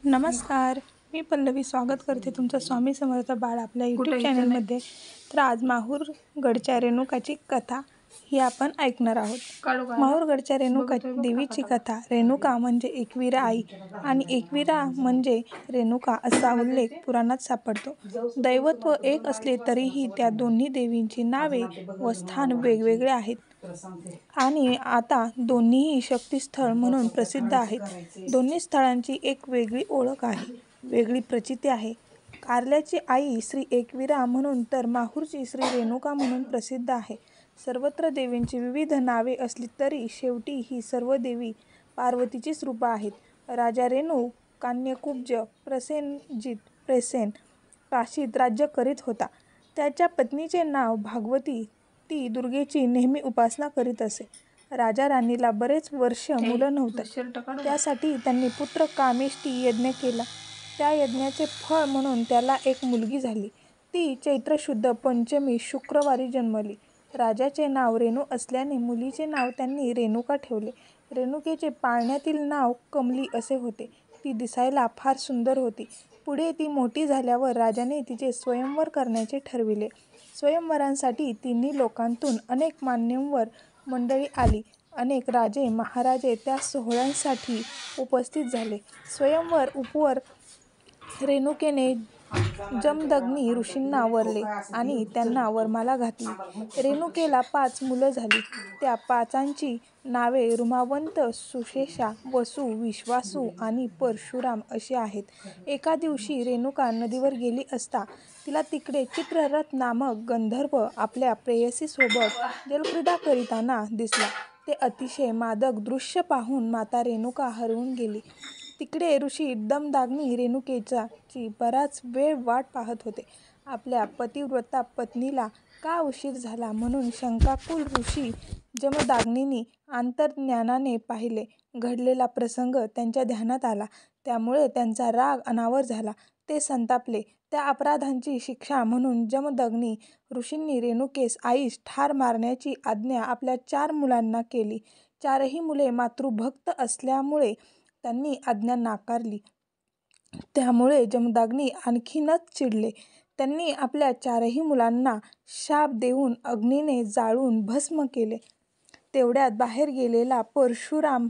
नमस्कार. मी पल्लवी स्वागत करते तुमचं स्वामी समर्थ बाळ आपल्या यूट्यूब चॅनलमध्ये. तर आज माहूरगडच्या रेणुकाची कथा ही आपण ऐकणार आहोत. माहूरगडच्या रेणुका देवीची कथा. रेणुका म्हणजे एकविरा आई आणि एकविरा म्हणजे रेणुका असा उल्लेख पुराणात सापडतो. दैवत्व एक असले तरीही त्या दोन्ही देवींची नावे व स्थान वेगवेगळे आहेत आणि आता दोन्हीही शक्तिस्थळ म्हणून प्रसिद्ध आहेत. दोन्ही स्थळांची एक वेगळी ओळख आहे, वेगळी प्रचिती आहे. कारल्याची आई श्री एकविरा म्हणून तर माहूरची श्री रेणुका म्हणून प्रसिद्ध आहे. सर्वत्र देवींची विविध नावे असली तरी शेवटी ही सर्व देवी पार्वतीचीच रूपं आहेत. राजा रेणू कान्यकुब्ज प्रेसेन काशीत राज्य करीत होता. त्याच्या पत्नीचे नाव भागवती. ती दुर्गेची नेहमी उपासना करीत असे. राजा राणीला बरेच वर्ष मुलं नव्हतं. त्यासाठी त्यांनी पुत्र कामेष्टी यज्ञ केला. त्या यज्ञाचे फळ म्हणून त्याला एक मुलगी झाली. ती चैत्र शुद्ध पंचमी शुक्रवारी जन्मली. राजाचे नाव रेणू असल्याने मुलीचे नाव त्यांनी रेणुका ठेवले. रेणुकेचे पाळण्यातील नाव कमली असे होते. ती दिसायला फार सुंदर होती. पुढे ती मोठी झाल्यावर राजाने तिचे स्वयंवर करण्याचे ठरविले. स्वयंवरांसाठी तिन्ही लोकांतून अनेक मान्यवर मंडळी आली. अनेक राजे महाराजे त्या सोहळ्यासाठी उपस्थित झाले. स्वयंवर उपवर रेणुकेने जमदग्नी ऋषींना वरले आणि त्यांना वरमाला घातली. रेणुकेला 5 मुलं झाली. त्या 5 नावे रुमावंत, सुशेषा, वसू, विश्वासू आणि परशुराम अशी आहेत. एका दिवशी रेणुका नदीवर गेली असता तिला तिकडे चित्ररथ नामक गंधर्व आपल्या प्रेयसीसोबत जलक्रीडा करीताना दिसला. ते अतिशय मादक दृश्य पाहून माता रेणुका हरवून गेली. तिकडे ऋषी जमदग्नी रेणुकेची बराच वेळ वाट पाहत होते. आपल्या पतिव्रता पत्नीला का उशीर झाला म्हणून शंकाकुल ऋषी जमदग्नींनी अंतर्ज्ञानाने पाहिले. घडलेला प्रसंग त्यांच्या ध्यानात आला. त्यामुळे त्यांचा राग अनावर झाला. ते संतापले. त्या अपराधांची शिक्षा म्हणून जमदग्नी ऋषींनी रेणुकेस आईस ठार मारण्याची आज्ञा आपल्या 4 मुलांना केली. 4ही मुले मातृभक्त असल्यामुळे त्यांनी आज्ञा नाकारली. त्यामुळे जमदग्नी आणखीनच चिडले. त्यांनी आपल्या 4ही मुलांना शाप देऊन अग्नीने जाळून भस्म केले. तेवढ्यात बाहेर गेलेला परशुराम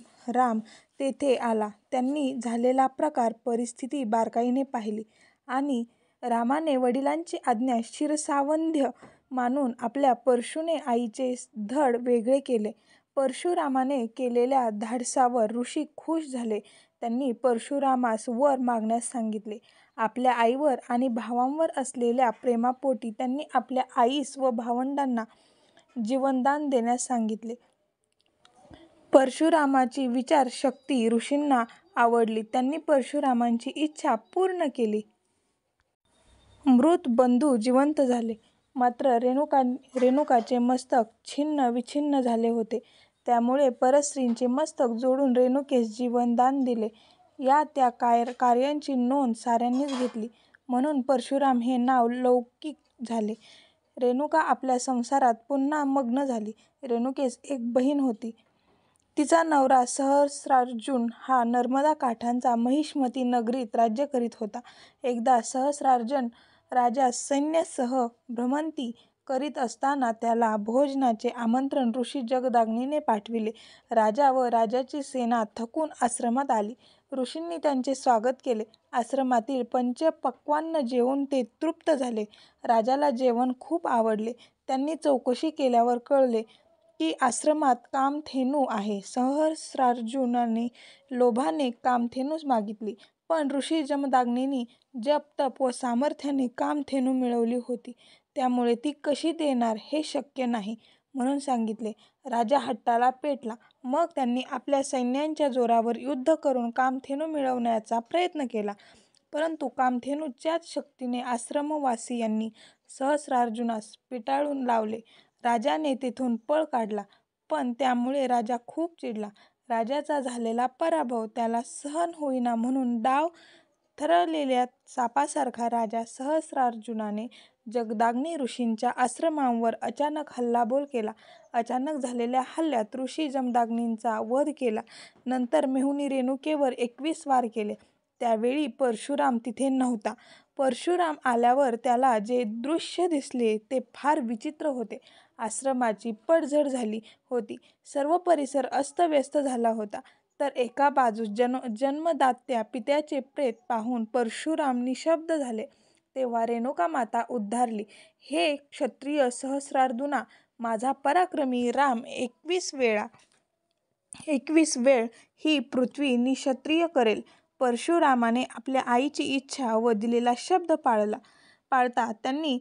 तेथे आला. त्यांनी झालेला प्रकार परिस्थिती बारकाईने पाहिली आणि रामाने वडिलांची आज्ञा शिरसावंद्य मानून आपल्या परशूने आईचे धड वेगळे केले. परशुरामाने केलेल्या धाडसावर ऋषी खुश झाले. त्यांनी परशुरामास वर मागण्यास सांगितले. आपल्या आईवर आणि भावांवर असलेल्या प्रेमापोटी त्यांनी आपल्या आईस व भावंडांना जीवनदान देण्यास सांगितले. परशुरामाची विचार शक्ती ऋषींना आवडली. त्यांनी परशुरामांची इच्छा पूर्ण केली. मृत बंधू जिवंत झाले. मात्र रेणुकाचे मस्तक छिन्न विछिन्न झाले होते. त्यामुळे परस्त्रीचे मस्तक जोडून रेणुकेस जीवनदान दिले. त्या कार्याची नोंद साऱ्यांनीच घेतली. म्हणून परशुराम हे नाव लौकिक झाले. रेणुका आपल्या संसारात पुन्हा मग्न झाली. रेणुकेस एक बहीण होती. तिचा नवरा सहस्रार्जुन हा नर्मदा काठांचा महिष्मती नगरीत राज्य करीत होता. एकदा सहस्रार्जुन राजा सैन्यासह भ्रमंती करीत असताना त्याला भोजनाचे आमंत्रण ऋषी जमदग्नीने पाठविले. राजा व राजाची सेना थकून आश्रमात आली. ऋषींनी त्यांचे स्वागत केले. आश्रमातील पंचपक्वान्न जेवून ते तृप्त झाले. राजाला जेवण खूप आवडले. त्यांनी चौकशी केल्यावर कळले की आश्रमात कामधेनू आहे. सहस्रार्जुनाने लोभाने कामधेनूस मागितली, पण ऋषी जमदग्नींनी जप तप व सामर्थ्याने कामधेनू मिळवली होती. त्यामुळे ती कशी देणार हे शक्य नाही म्हणून सांगितले. राजा हट्टाला पेटला. मग त्यांनी आपल्या सैन्याच्या जोरावर युद्ध करून कामधेनू मिळवण्याचा प्रयत्न केला. परंतु कामधेनूच्याच शक्तीने आश्रमवासियांनी सहस्रार्जुनास पिटाळून लावले. राजाने तेथून पळ काढला. पण त्यामुळे राजा खूप चिडला. राजाचा झालेला पराभव त्याला सहन होईना म्हणून डाव ठरलेल्या सापासारखा राजा सहस्रार्जुनाने जमदग्नी ऋषींच्या आश्रमांवर अचानक हल्लाबोल केला. अचानक झालेल्या हल्ल्यात ऋषी जमदग्नींचा वध केला. नंतर मेहुणी रेणुकेवर 21 वार केले. त्यावेळी परशुराम तिथे नव्हता. परशुराम आल्यावर त्याला जे दृश्य दिसले ते फार विचित्र होते. आश्रमाची पडझड झाली होती. सर्व परिसर अस्तव्यस्त झाला होता. तर एका बाजूस जन्मदात्या पित्याचे प्रेत पाहून परशुराम निशब्द झाले. तेव्हा रेणुका माता उद्गारली, हे क्षत्रिय सहस्रार्जुना, माझा पराक्रमी राम 21 वेळ ही पृथ्वी निक्षत्रिय करेल. परशुरामाने आपल्या आईची इच्छा व दिलेला शब्द पाळता त्यांनी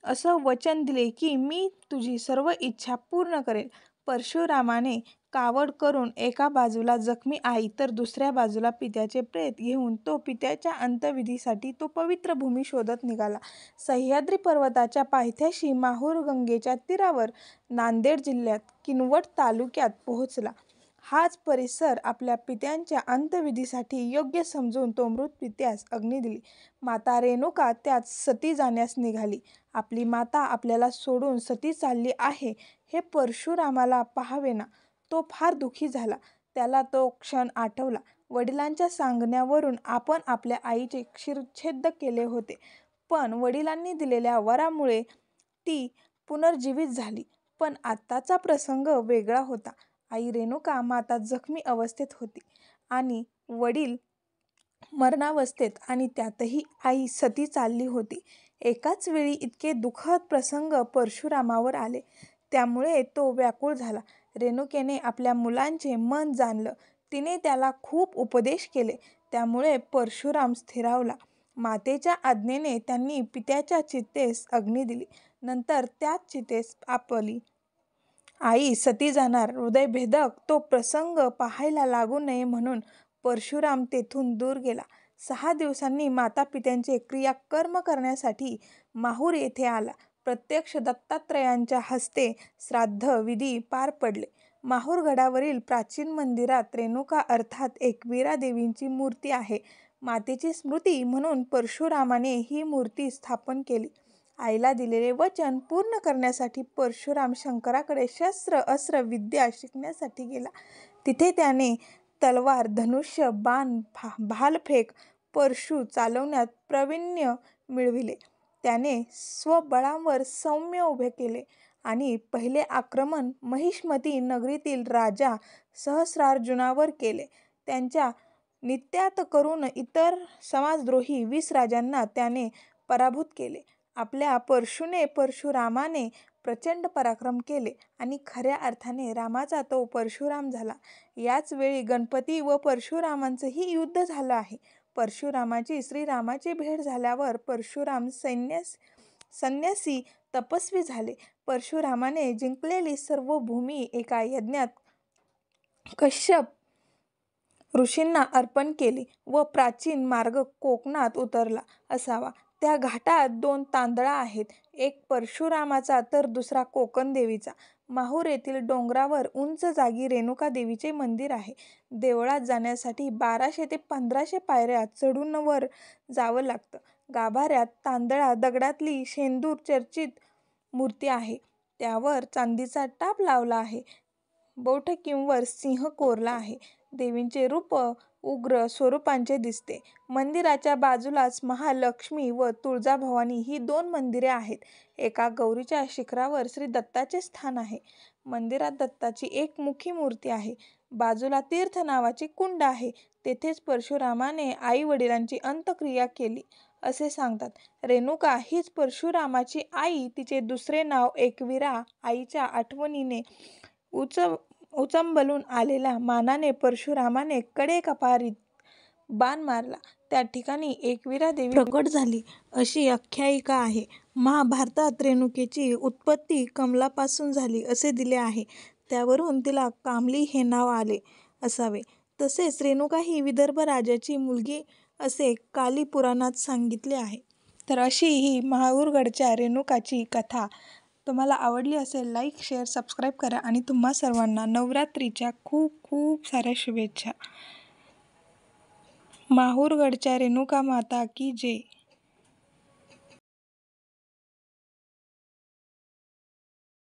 असं वचन दिले की मी तुझी सर्व इच्छा पूर्ण करेल. परशुरामाने कावड करून एका बाजूला जखमी आई तर दुसऱ्या बाजूला पित्याचे प्रेत घेऊन तो पित्याच्या अंत्यविधीसाठी तो पवित्र भूमी शोधत निघाला. सह्याद्री पर्वताच्या पायथ्याशी माहूर गंगेच्या तीरावर नांदेड जिल्ह्यात किनवट तालुक्यात पोहोचला. हाच परिसर आपल्या पित्यांच्या अंत्यविधीसाठी योग्य समजून तो मृत पित्यास अग्नी दिली. माता रेणुका त्यात सती जाण्यास निघाली. आपली माता आपल्याला सोडून सती चालली आहे हे परशुरामाला पाहावेना. तो फार दुःखी झाला. त्याला तो क्षण आठवला. वडिलांच्या सांगण्यावरून आपण आपल्या आईचे शिरच्छेद केले होते, पण वडिलांनी दिलेल्या वरामुळे ती पुनर्जीवित झाली. पण आत्ताचा प्रसंग वेगळा होता. आई रेणुका माता जखमी अवस्थेत होती आणि वडील मरणावस्थेत आणि त्यातही आई सती चालली होती. एकाच वेळी इतके दुःखद प्रसंग परशुरामावर आले. त्यामुळे तो व्याकुळ झाला. रेणुकेने आपल्या मुलांचे मन जाणलं. तिने त्याला खूप उपदेश केले. त्यामुळे परशुराम स्थिरावला. मातेच्या आज्ञेने त्यांनी पित्याच्या चितेस अग्नी दिली. नंतर त्याच चितेस आपली आई सती जाणार हृदयभेदक तो प्रसंग पाहायला लागू नये म्हणून परशुराम तेथून दूर गेला. 6 दिवसांनी माता पित्यांचे क्रियाकर्म करण्यासाठी माहूर येथे आला. प्रत्यक्ष दत्तात्रयांच्या हस्ते श्राद्ध विधी पार पडले. माहूर गडावरील प्राचीन मंदिरात रेणुका अर्थात एकविरा देवींची मूर्ती आहे. मातेची स्मृती म्हणून परशुरामाने ही मूर्ती स्थापन केली. आईला दिलेले वचन पूर्ण करण्यासाठी परशुराम शंकराकडे शस्त्र अस्त्र विद्या शिकण्यासाठी गेला. तिथे त्याने तलवार धनुष्य बाण भालफेक परशु चालवण्यात प्रावीण्य मिळविले. त्याने स्वबळावर सैन्य उभे केले आणि पहिले आक्रमण महिष्मती नगरीतील राजा सहस्रार्जुनावर केले. त्यांच्या नित्यात करून इतर समाजद्रोही 20 राजांना त्याने पराभूत केले. आपल्या परशुरामाने प्रचंड पराक्रम केले आणि खऱ्या अर्थाने रामाचा तो परशुराम झाला. याच वेळी गणपती व परशुरामांचंही युद्ध झालं आहे. परशुरामाची श्रीरामाची भेट झाल्यावर परशुराम संन्यासी तपस्वी झाले. परशुरामाने जिंकलेली सर्व भूमी एका यज्ञात कश्यप ऋषींना अर्पण केली व प्राचीन मार्ग कोकणात उतरला असावा. त्या घाटात 2 तांदळा आहेत, एक परशुरामाचा तर दुसरा कोकण देवीचा. माहूर येथील डोंगरावर उंच जागी रेणुका देवीचे मंदिर आहे. देवळात जाण्यासाठी 1200 ते 1500 पायऱ्या चढून वर जावं लागतं. गाभाऱ्यात तांदळा दगडातली शेंदूर चर्चित मूर्ती आहे. त्यावर चांदीचा टाप लावला आहे. बैठकींवर सिंह कोरला आहे. देवींचे रूप उग्र स्वरूपाचे दिसते. मंदिराच्या बाजूलाच महालक्ष्मी व तुळजाभवानी ही 2 मंदिरे आहेत. एका गौरीच्या शिखरावर श्री दत्ताचे स्थान आहे. मंदिरात दत्ताची एक मुखी मूर्ती आहे. बाजूला तीर्थ नावाची कुंड आहे. तेथेच परशुरामाने आई वडिलांची अंत्यक्रिया केली असे सांगतात. रेणुका हीच परशुरामाची आई. तिचे दुसरे नाव एकविरा. आईच्या आठवणीने उचंबळून आलेल्या मानाने परशुरामाने कडेकपारीत बाण मारला. त्या ठिकाणी एकविरा देवी प्रकट झाली अशी आख्यायिका आहे. महाभारतात रेणुकेची उत्पत्ती कमलापासून झाली असे दिले आहे. त्यावरून तिला कामली हे नाव आले असावे. तसेच रेणुका ही विदर्भ राजाची मुलगी असे काली पुराणात सांगितले आहे. तर अशी ही माहूरगडच्या रेणुकाची कथा. तुम्हाला आवडली असेल लाईक शेअर सबस्क्राईब करा आणि तुम्हा सर्वांना नवरात्रीच्या खूप खूप साऱ्या शुभेच्छा. माहूरगडच्या रेणुका माता की जय.